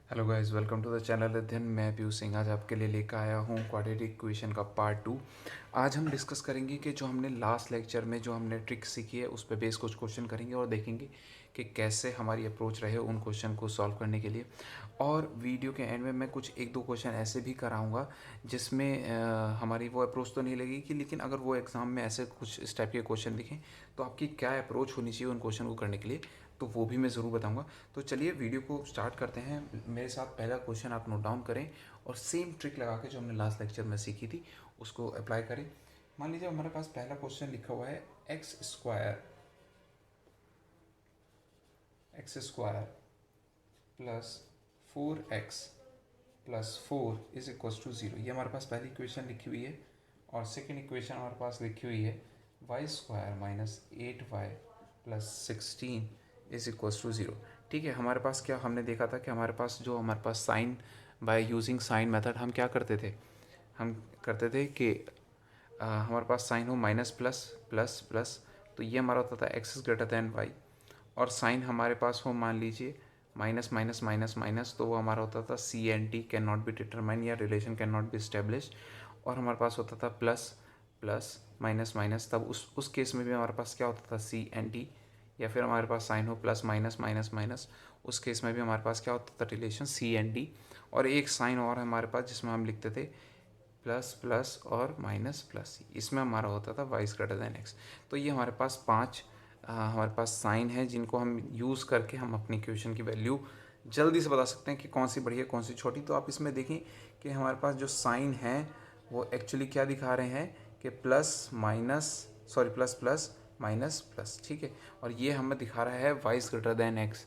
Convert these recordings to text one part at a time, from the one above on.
Hello guys, welcome to the channel Adhyayan. मैं पीयूष सिंह आज आपके लिए लेकर आया हूँ क्वाड्रेटिक इक्वेशन का पार्ट 2। आज हम डिस्कस करेंगे कि जो हमने लास्ट लेक्चर में जो हमने ट्रिक सीखी है उस पर बेस कुछ क्वेश्चन करेंगे और देखेंगे कि कैसे हमारी अप्रोच रहे उन क्वेश्चन को सॉल्व करने के लिए। और वीडियो के एंड में मैं कुछ एक दो क्वेश्चन ऐसे भी कराऊंगा जिसमें हमारी वो अप्रोच तो नहीं लगेगी, लेकिन अगर वो एग्ज़ाम में ऐसे कुछ इस टाइप के क्वेश्चन दिखें तो आपकी क्या अप्रोच होनी चाहिए उन क्वेश्चन को करने के लिए, तो वो भी मैं ज़रूर बताऊंगा। तो चलिए वीडियो को स्टार्ट करते हैं। मेरे साथ पहला क्वेश्चन आप नोट डाउन करें और सेम ट्रिक लगा के जो हमने लास्ट लेक्चर में सीखी थी उसको अप्लाई करें। मान लीजिए हमारे पास पहला क्वेश्चन लिखा हुआ है x square plus 4x plus 4 = 0। ये हमारे पास पहली इक्वेशन लिखी हुई है। और सेकेंड इक्वेशन हमारे पास लिखी हुई है y² माइनस 8y प्लस 16 = 0। ठीक है, हमारे पास क्या हमने देखा था कि हमारे पास sign by using sign method हम क्या करते थे, हम करते थे कि हमारे पास साइन हो माइनस प्लस प्लस प्लस, तो ये हमारा होता था x y। और साइन हमारे पास हो मान लीजिए माइनस माइनस माइनस माइनस, तो वो हमारा होता था CNT can not be determine या relation can not be establish. और हमारे पास होता था प्लस प्लस माइनस माइनस, तब उस केस में भी हमारे पास क्या होता था CNT। या फिर हमारे पास साइन हो प्लस माइनस माइनस माइनस, उस केस में भी हमारे पास क्या होता था रिलेशन CNT। और एक साइन और है हमारे पास जिसमें हम लिखते थे प्लस प्लस और माइनस प्लस, इसमें हमारा होता था y>x। तो ये हमारे पास हमारे पास साइन है जिनको हम यूज़ करके हम अपनी इक्वेशन की वैल्यू जल्दी से बता सकते हैं कि कौन सी बड़ी है कौन सी छोटी। तो आप इसमें देखें कि हमारे पास जो साइन है वो एक्चुअली क्या दिखा रहे हैं कि प्लस प्लस माइनस प्लस। ठीक है, और ये हमें दिखा रहा है y>x।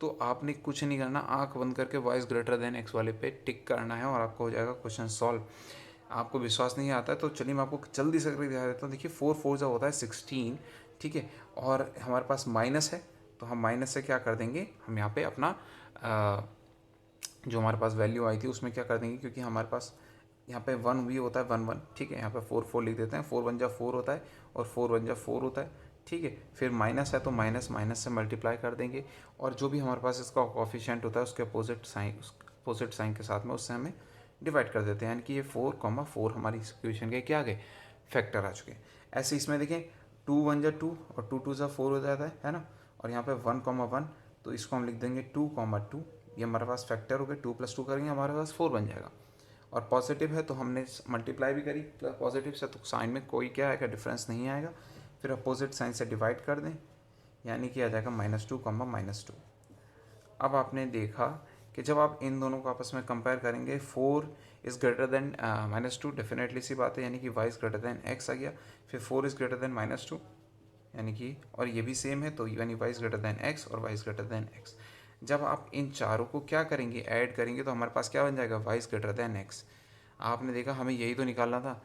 तो आपने कुछ नहीं करना, आंख बंद करके y>x वाले पे टिक करना है और आपका हो जाएगा क्वेश्चन सॉल्व। आपको विश्वास नहीं आता है तो चलिए मैं आपको जल्दी से करके दिखा देता हूँ। देखिए 4 4 जो होता है 16। ठीक है, और हमारे पास माइनस है तो हम माइनस से क्या कर देंगे, हम यहाँ पे अपना जो हमारे पास वैल्यू आई थी उसमें क्या कर देंगे, क्योंकि हमारे पास यहाँ पे 1 भी होता है 1 1। ठीक है, यहाँ पे 4 4 लिख देते हैं। 4 1 = 4 होता है और 4 1 = 4 होता है। ठीक है, फिर माइनस है तो माइनस माइनस से मल्टीप्लाई कर देंगे और जो भी हमारे पास इसका कोफिशिएंट होता है उसके अपोजिट साइन के साथ में उससे हमें डिवाइड कर देते हैं, यानी कि ये 4 4 हमारी इस इक्वेशन के क्या आ गए, फैक्टर आ चुके हैं। ऐसे इसमें देखें 2 1 = 2 और 2 2 = 4 हो जाता है ना। और यहाँ पे 1 1, तो इसको हम लिख देंगे 2 2। ये हमारे पास फैक्टर हो गए, 2 + 2 करेंगे हमारे पास 4 बन जाएगा। और पॉजिटिव है तो हमने मल्टीप्लाई भी करी प्लस पॉजिटिव से, तो साइन में कोई क्या आएगा, डिफरेंस नहीं आएगा। फिर अपोजिट साइन से डिवाइड कर दें, यानी कि आ जाएगा -2 -2। अब आपने देखा कि जब आप इन दोनों को आपस में कंपेयर करेंगे 4 इज़ ग्रेटर देन -2, डेफिनेटली सी बात है, यानी कि y>x आ गया। फिर 4 इज़ ग्रेटर देन -2, यानी कि और ये भी सेम है, तो यानी y>x और y>x। जब आप इन चारों को क्या करेंगे, ऐड करेंगे, तो हमारे पास क्या बन जाएगा, y>x। आपने देखा हमें यही तो निकालना था।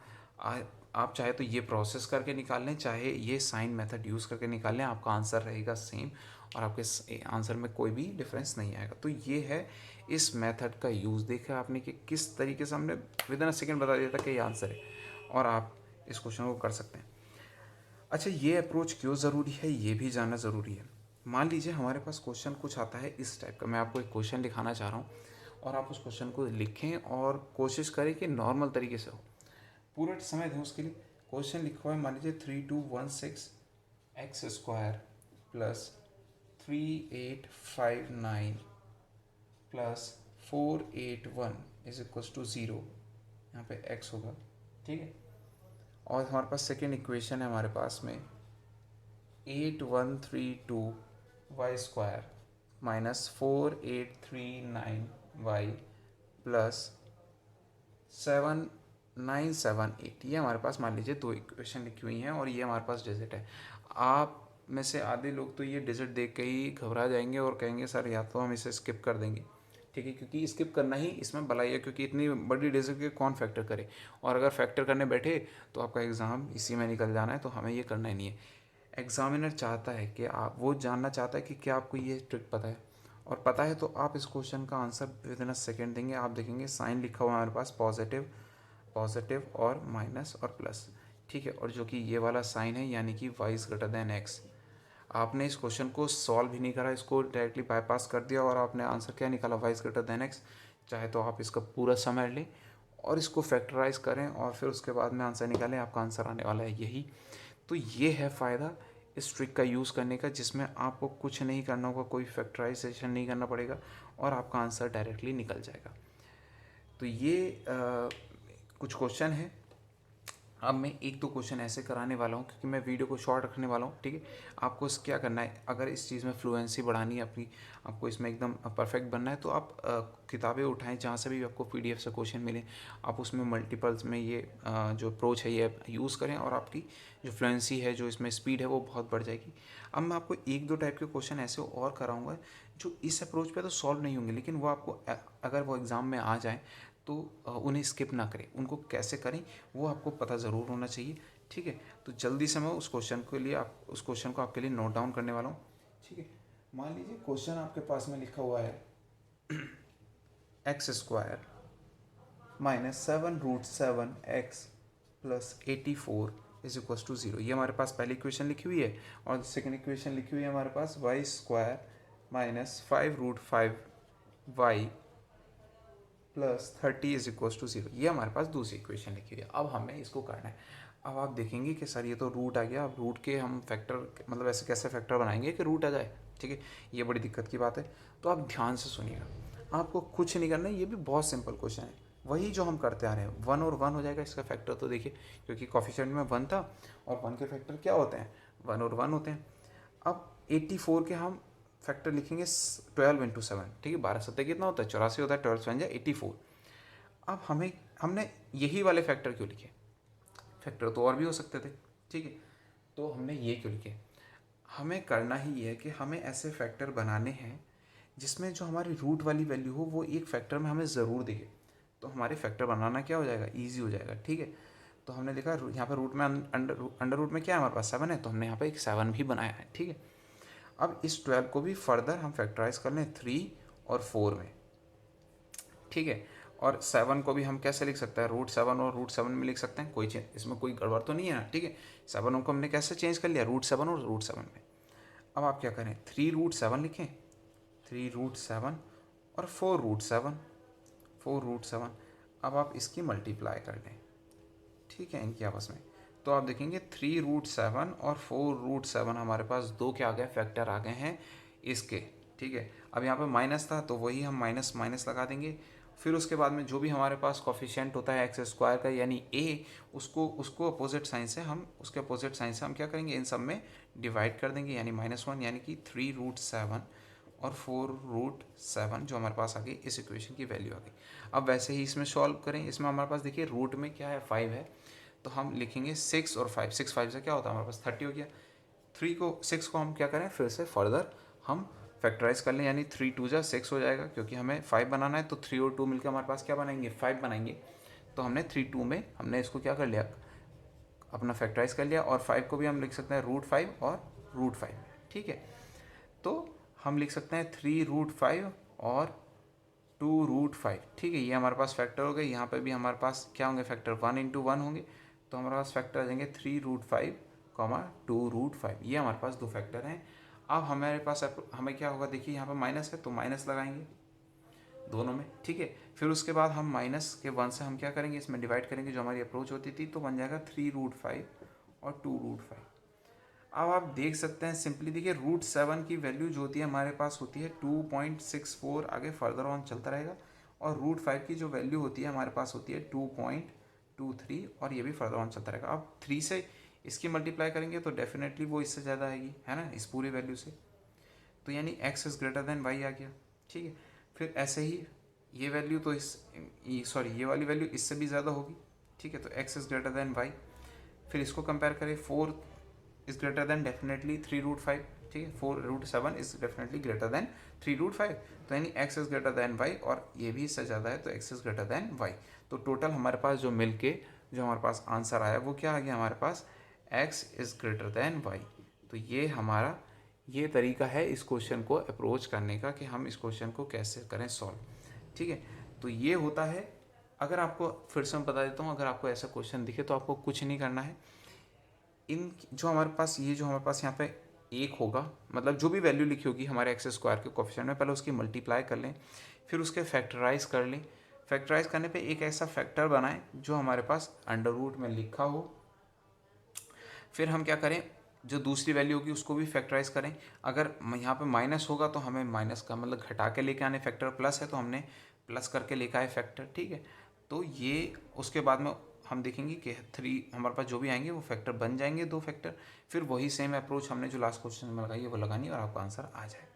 आप चाहे तो ये प्रोसेस करके निकाल लें, चाहे ये साइन मेथड यूज़ करके निकाल लें, आपका आंसर रहेगा सेम और आपके आंसर में कोई भी डिफरेंस नहीं आएगा। तो ये है इस मेथड का यूज़। देखा आपने कि किस तरीके से हमने विद इन अ सेकेंड बता दिया था कि ये आंसर है और आप इस क्वेश्चन को कर सकते हैं। अच्छा, ये अप्रोच क्यों ज़रूरी है ये भी जानना ज़रूरी है। मान लीजिए हमारे पास क्वेश्चन कुछ आता है इस टाइप का, मैं आपको एक क्वेश्चन लिखाना चाह रहा हूँ और आप उस क्वेश्चन को लिखें और कोशिश करें कि नॉर्मल तरीके से हो, पूरा समय दें उसके लिए। क्वेश्चन लिखा हुआ है मान लीजिए 3216 x² प्लस 3859 प्लस 481 = 0। यहाँ पे x होगा। ठीक है, और हमारे पास सेकेंड इक्वेशन है हमारे पास में 8132y² माइनस 4839y प्लस 7978। ये हमारे पास मान लीजिए दो इक्वेशन लिखी हुई हैं और ये हमारे पास डिजिट है। आप में से आधे लोग तो ये डिजिट देख के ही घबरा जाएंगे और कहेंगे सर या तो हम इसे स्किप कर देंगे। ठीक है, क्योंकि स्किप करना ही इसमें भलाई है, क्योंकि इतनी बड़ी डिजिट के कौन फैक्टर करे, और अगर फैक्टर करने बैठे तो आपका एग्ज़ाम इसी में निकल जाना है, तो हमें ये करना ही नहीं है। एग्जामिनर चाहता है कि आप वो जानना चाहता है कि क्या आपको ये ट्रिक पता है, और पता है तो आप इस क्वेश्चन का answer with in a second देंगे। आप देखेंगे साइन लिखा हुआ है हमारे पास पॉजिटिव और माइनस और प्लस। ठीक है, और जो कि ये वाला साइन है यानी कि y>x। आपने इस क्वेश्चन को सॉल्व ही नहीं करा, इसको डायरेक्टली बाईपास कर दिया और आपने आंसर क्या निकाला, y is greater then x। चाहे तो आप इसका पूरा समय लें और इसको फैक्टराइज करें और फिर उसके बाद में आंसर निकालें, आपका आंसर आने वाला है यही। तो ये है फ़ायदा इस ट्रिक का यूज़ करने का, जिसमें आपको कुछ नहीं करना होगा, कोई फैक्टराइजेशन नहीं करना पड़ेगा और आपका आंसर डायरेक्टली निकल जाएगा। तो ये कुछ क्वेश्चन है। अब मैं एक दो क्वेश्चन ऐसे कराने वाला हूँ क्योंकि मैं वीडियो को शॉर्ट रखने वाला हूँ, ठीक है। आपको क्या करना है, अगर इस चीज़ में फ्लुएंसी बढ़ानी है अपनी, आपको इसमें एकदम परफेक्ट बनना है, तो आप किताबें उठाएं जहाँ से भी आपको पीडीएफ से क्वेश्चन मिले, आप उसमें मल्टीपल्स में ये जो अप्रोच है ये यूज़ करें और आपकी जो फ्लुएंसी है, जो इसमें स्पीड है, वो बहुत बढ़ जाएगी। अब मैं आपको एक दो टाइप के क्वेश्चन ऐसे और कराऊंगा जो इस अप्रोच पे तो सॉल्व नहीं होंगे, लेकिन वो आपको अगर वो एग्ज़ाम में आ जाए तो उन्हें स्किप ना करें, उनको कैसे करें वो आपको पता ज़रूर होना चाहिए, ठीक है। तो जल्दी से मैं उस क्वेश्चन के लिए उस क्वेश्चन को आपके लिए नोट डाउन करने वाला हूँ, ठीक है। मान लीजिए क्वेश्चन आपके पास में लिखा हुआ है x square minus 7√7x plus 84 is equal to 0। ये हमारे पास पहली इक्वेशन लिखी हुई है और सेकेंड इक्वेशन लिखी हुई है हमारे पास Y square minus 5√5y plus 30 is equal to 0। ये हमारे पास दूसरी इक्वेशन लिखी हुई है। अब हमें इसको करना है। अब आप देखेंगे कि सर ये तो रूट आ गया, अब रूट के हम फैक्टर मतलब ऐसे कैसे फैक्टर बनाएंगे कि रूट आ जाए, ठीक है। ये बड़ी दिक्कत की बात है। तो आप ध्यान से सुनिएगा, आपको कुछ नहीं करना है, ये भी बहुत सिंपल क्वेश्चन है, वही जो हम करते आ रहे हैं। 1 और 1 हो जाएगा इसका फैक्टर, तो देखिए क्योंकि कॉफिशिएंट में 1 था और 1 के फैक्टर क्या होते हैं, 1 और 1 होते हैं। अब 84 के हम फैक्टर लिखेंगे 12 इंटू 7, ठीक है। 12 सत्ते कितना होता है, 84 होता है, 12 7 84। अब हमने यही वाले फैक्टर क्यों लिखे, फैक्टर तो और भी हो सकते थे, ठीक है। तो हमने ये क्यों लिखे, हमें करना ही ये है कि हमें ऐसे फैक्टर बनाने हैं जिसमें जो हमारी रूट वाली वैल्यू हो वो एक फैक्टर में हमें ज़रूर दिखे। तो हमारे फैक्टर बनाना क्या हो जाएगा, ईजी हो जाएगा, ठीक है। तो हमने लिखा यहाँ पर रूट में अंडर रूट में क्या है हमारे पास 7 है, तो हमने यहाँ पर एक 7 भी बनाया है, ठीक है। अब इस 12 को भी फर्दर हम फैक्टराइज कर लें 3 और 4 में, ठीक है। और 7 को भी हम कैसे लिख सकते हैं, √7 और √7 में लिख सकते हैं, कोई चेंज इसमें कोई गड़बड़ तो नहीं है ना, ठीक है। 7 को हमने कैसे चेंज कर लिया, √7 और √7 में। अब आप क्या करें, 3√7 लिखें, 3√7 और 4√7, 4√7। अब आप इसकी मल्टीप्लाई कर लें, ठीक है, इनकी आपस में। तो आप देखेंगे 3√7 और 4√7 हमारे पास दो क्या आ गए, फैक्टर आ गए हैं इसके, ठीक है। अब यहाँ पे माइनस था तो वही हम माइनस माइनस लगा देंगे। फिर उसके बाद में जो भी हमारे पास कॉफिशिएंट होता है एक्स स्क्वायर का यानी ए, उसको अपोजिट साइन से हम उसके अपोजिट साइन से हम क्या करेंगे, इन सब में डिवाइड कर देंगे, यानी -1, यानी कि 3√7 और 4√7 जो हमारे पास आ गई, इस इक्वेशन की वैल्यू आ गई। अब वैसे ही इसमें सॉल्व करें, इसमें हमारे पास देखिए रूट में क्या है, 5 है, तो हम लिखेंगे 6 और 5, 6 5 से क्या होता है हमारे पास 30 हो गया। 6 को हम क्या करें, फिर से फर्दर हम फैक्टराइज कर लें, यानी 3 2 जा 6 हो जाएगा, क्योंकि हमें 5 बनाना है, तो 3 और 2 मिलकर हमारे पास क्या बनाएंगे, 5 बनाएंगे। तो हमने 3 2 में हमने इसको क्या कर लिया, अपना फैक्टराइज कर लिया। और 5 को भी हम लिख सकते हैं √5 और √5, ठीक है। तो हम लिख सकते हैं 3√5 और 2√5, ठीक है। ये हमारे पास फैक्टर हो गए। यहाँ पे भी हमारे पास क्या होंगे फैक्टर, 1 इंटू 1 होंगे, तो हमारे पास फैक्टर आ जाएंगे 3√5, 2√5। ये हमारे पास दो फैक्टर हैं। अब हमारे पास हमें क्या होगा, देखिए यहाँ पे माइनस है तो माइनस लगाएंगे दोनों में, ठीक है। फिर उसके बाद हम माइनस के 1 से हम क्या करेंगे, इसमें डिवाइड करेंगे, जो हमारी अप्रोच होती थी, तो बन जाएगा 3√5 और 2√5। अब आप देख सकते हैं सिंपली, देखिए √7 की वैल्यू जो होती है हमारे पास होती है 2.64, आगे फर्दर ऑन चलता रहेगा। और √5 की जो वैल्यू होती है हमारे पास होती है 2.23, और ये भी फर्दर ऑन चलता रहेगा। अब 3 से इसकी मल्टीप्लाई करेंगे तो डेफिनेटली वो इससे ज़्यादा आएगी, है ना, इस पूरी वैल्यू से। तो यानी x is greater than y आ गया, ठीक है। फिर ऐसे ही ये वैल्यू तो ये वाली वैल्यू इससे भी ज़्यादा होगी, ठीक है। तो x is greater than y। फिर इसको कंपेयर करें, 4 इज़ ग्रेटर देन डेफिनेटली 3√5, ठीक है। 4√7 इज़ डेफिनेटली ग्रेटर देन 3√5, तो यानी x is greater than y, और ये भी इससे ज़्यादा है तो x is greater than y। तो टोटल हमारे पास जो मिलके जो हमारे पास आंसर आया वो क्या आ गया हमारे पास, x is greater than y। तो ये हमारा ये तरीका है इस क्वेश्चन को अप्रोच करने का, कि हम इस क्वेश्चन को कैसे करें सॉल्व, ठीक है। तो ये होता है। अगर आपको फिर से मैं बता देता हूँ, अगर आपको ऐसा क्वेश्चन दिखे तो आपको कुछ नहीं करना है, इन जो हमारे पास यहाँ पे 1 होगा, मतलब जो भी वैल्यू लिखी होगी हमारे एक्स स्क्वायर के कोफिशिएंट में, पहले उसकी मल्टीप्लाई कर लें, फिर उसके फैक्टराइज कर लें। फैक्टराइज करने पे एक ऐसा फैक्टर बनाएं जो हमारे पास अंडर रूट में लिखा हो। फिर हम क्या करें, जो दूसरी वैल्यू होगी उसको भी फैक्टराइज करें। अगर यहाँ पे माइनस होगा तो हमें माइनस का मतलब घटा के लेके आने, फैक्टर प्लस है तो हमने प्लस करके लेके आए फैक्टर, ठीक है। तो ये उसके बाद में हम देखेंगे कि 3 हमारे पास जो भी आएंगे वो फैक्टर बन जाएंगे, 2 फैक्टर। फिर वही सेम अप्रोच हमने जो लास्ट क्वेश्चन में लगाई है वो लगानी है और आपका आंसर आ जाए,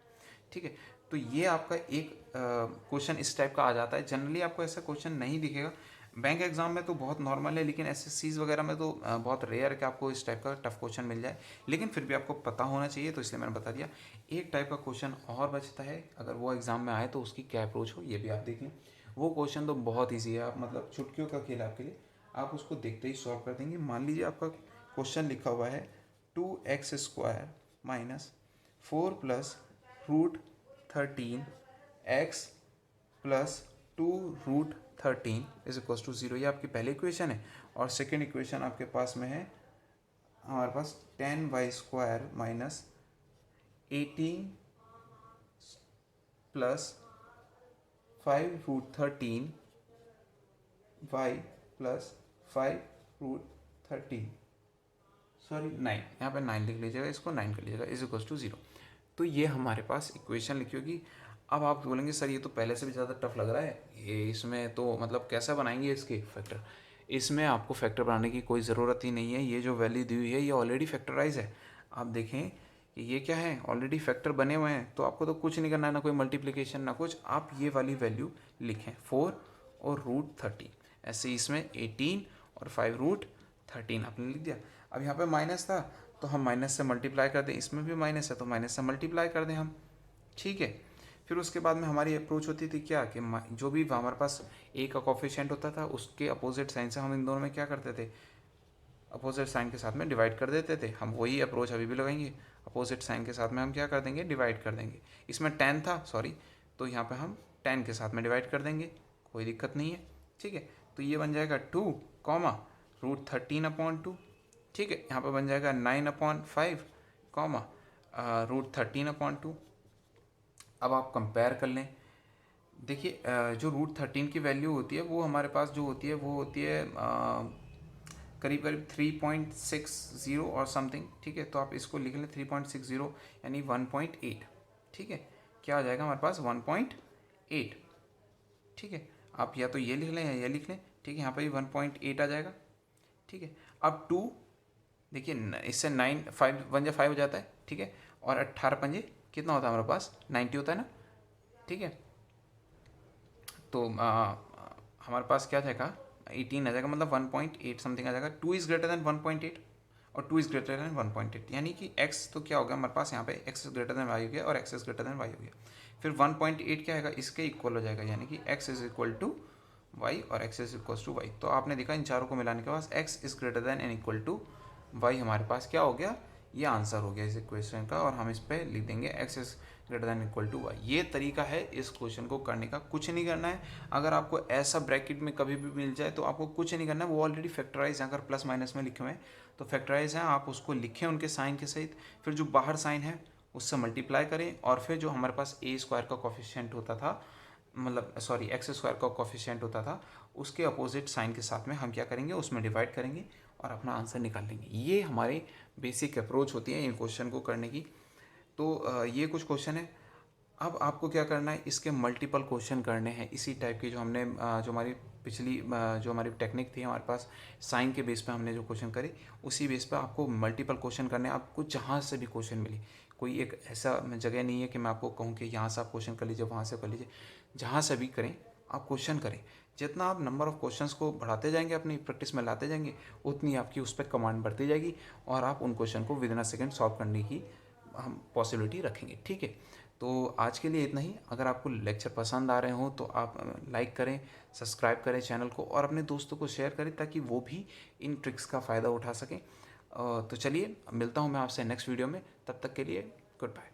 ठीक है। तो ये आपका एक क्वेश्चन इस टाइप का आ जाता है। जनरली आपको ऐसा क्वेश्चन नहीं दिखेगा बैंक एग्जाम में, तो बहुत नॉर्मल है, लेकिन एसएससीज वगैरह में तो बहुत रेयर है कि आपको इस टाइप का टफ क्वेश्चन मिल जाए, लेकिन फिर भी आपको पता होना चाहिए, तो इसलिए मैंने बता दिया। एक टाइप का क्वेश्चन और बचता है, अगर वो एग्जाम में आए तो उसकी क्या अप्रोच हो ये भी आप देख लें। वो क्वेश्चन तो बहुत ईजी है, आप मतलब चुटकियों का खेल आपके लिए, आप उसको देखते ही सॉल्व कर देंगे। मान लीजिए आपका क्वेश्चन लिखा हुआ है 2x² minus 4 plus root 13 x plus 2√13 is equal to 0। ये आपकी पहली इक्वेशन है। और सेकेंड इक्वेशन आपके पास में है हमारे पास 10y² minus 18 plus 5√13 y plus 5√13, sorry 9, यहाँ पे 9 लिख लीजिएगा, इसको 9 कर लीजिएगा, इज इक्वल टू 0। तो ये हमारे पास इक्वेशन लिखी होगी। अब आप बोलेंगे सर ये तो पहले से भी ज़्यादा टफ लग रहा है, ये इसमें तो मतलब कैसा बनाएंगे इसके फैक्टर। इसमें आपको फैक्टर बनाने की कोई ज़रूरत ही नहीं है, ये जो वैल्यू दी हुई है ये ऑलरेडी फैक्टराइज है। आप देखें कि ये क्या है, ऑलरेडी फैक्टर बने हुए हैं, तो आपको तो कुछ नहीं करना है, ना कोई मल्टीप्लिकेशन ना कुछ, आप ये वाली वैल्यू लिखें 4 और √13, ऐसे इसमें 18 और 5√13 आपने लिख दिया। अब यहाँ पे माइनस था तो हम माइनस से मल्टीप्लाई कर दें, इसमें भी माइनस है तो माइनस से मल्टीप्लाई कर दें हम, ठीक है। फिर उसके बाद में हमारी अप्रोच होती थी क्या कि जो भी हमारे पास ए का कोफिशिएंट होता था उसके अपोजिट साइन से हम इन दोनों में क्या करते थे, अपोजिट साइन के साथ में डिवाइड कर देते थे। हम वही अप्रोच अभी भी लगाएंगे, अपोजिट साइन के साथ में हम क्या कर देंगे, डिवाइड कर देंगे। इसमें 10 था सॉरी, तो यहाँ पे हम 10 के साथ में डिवाइड कर देंगे, कोई दिक्कत नहीं है, ठीक है। तो ये बन जाएगा 2 कॉमा √13/2, ठीक है। यहाँ पे बन जाएगा 9/5 कॉमा √13/2। अब आप कंपेयर कर लें, देखिए जो √13 की वैल्यू होती है वो हमारे पास जो होती है वो होती है करीब करीब 3.60 और समथिंग, ठीक है। तो आप इसको लिख लें 3.60 यानी 1.8, ठीक है। क्या आ जाएगा हमारे पास 1.8, ठीक है। आप या तो ये लिख लें या ये लिख लें, ठीक है। यहाँ पर भी 1.8 आ जाएगा, ठीक है। अब 2 देखिए इससे 9 5 1 5 हो जाता है, ठीक है। और 18 पंजे कितना होता है हमारे पास 90 होता है ना, ठीक है। तो हमारे पास क्या जाएगा 18 आ जाएगा, मतलब 1.8 समथिंग आ जाएगा। 2 इज़ ग्रेटर देन 1.8 और 2 इज़ ग्रेटर देन 1.8, यानी कि x तो क्या होगा हमारे पास यहाँ पे x is greater then y हो गया और x is greater then y हो गया। फिर 1.8 क्या आएगा, इसके इक्वल हो जाएगा, यानी कि x is equal to y और x is equal to y। तो आपने देखा इन चारों को मिलाने के बाद x is greater than and equal to y हमारे पास क्या हो गया, ये आंसर हो गया इस इक्वेशन का। और हम इस पर लिख देंगे x is greater than equal to y. ये तरीका है इस क्वेश्चन को करने का, कुछ नहीं करना है। अगर आपको ऐसा ब्रैकेट में कभी भी मिल जाए तो आपको कुछ नहीं करना है, वो ऑलरेडी फैक्टराइज है। अगर प्लस माइनस में लिखे हुए हैं तो फैक्टराइज हैं, आप उसको लिखें उनके साइन के सहित, फिर जो बाहर साइन है उससे मल्टीप्लाई करें, और फिर जो हमारे पास a² का कोफिशिएंट होता था, मतलब सॉरी x² का कोफिशिएंट होता था, उसके अपोजिट साइन के साथ में हम क्या करेंगे, उसमें डिवाइड करेंगे और अपना आंसर निकाल लेंगे। ये हमारी बेसिक अप्रोच होती है इन क्वेश्चन को करने की। तो ये कुछ क्वेश्चन है। अब आपको क्या करना है, इसके मल्टीपल क्वेश्चन करने हैं इसी टाइप की, जो हमने जो हमारी पिछली जो हमारी टेक्निक थी हमारे पास साइन के बेस पे हमने जो क्वेश्चन करे, उसी बेस पे आपको मल्टीपल क्वेश्चन करने हैं। आपको जहाँ से भी क्वेश्चन मिले, कोई एक ऐसा जगह नहीं है कि मैं आपको कहूँ कि यहाँ से आप क्वेश्चन कर लीजिए, वहाँ से कर लीजिए, जहाँ से भी करें आप क्वेश्चन करें। जितना आप नंबर ऑफ़ क्वेश्चंस को बढ़ाते जाएंगे, अपनी प्रैक्टिस में लाते जाएंगे, उतनी आपकी उस पर कमांड बढ़ती जाएगी और आप उन क्वेश्चन को विदिन अ सेकेंड सॉल्व करने की हम पॉसिबिलिटी रखेंगे, ठीक है। तो आज के लिए इतना ही। अगर आपको लेक्चर पसंद आ रहे हो तो आप लाइक करें, सब्सक्राइब करें चैनल को और अपने दोस्तों को शेयर करें ताकि वो भी इन ट्रिक्स का फ़ायदा उठा सकें। तो चलिए मिलता हूँ मैं आपसे नेक्स्ट वीडियो में, तब तक के लिए गुड बाय।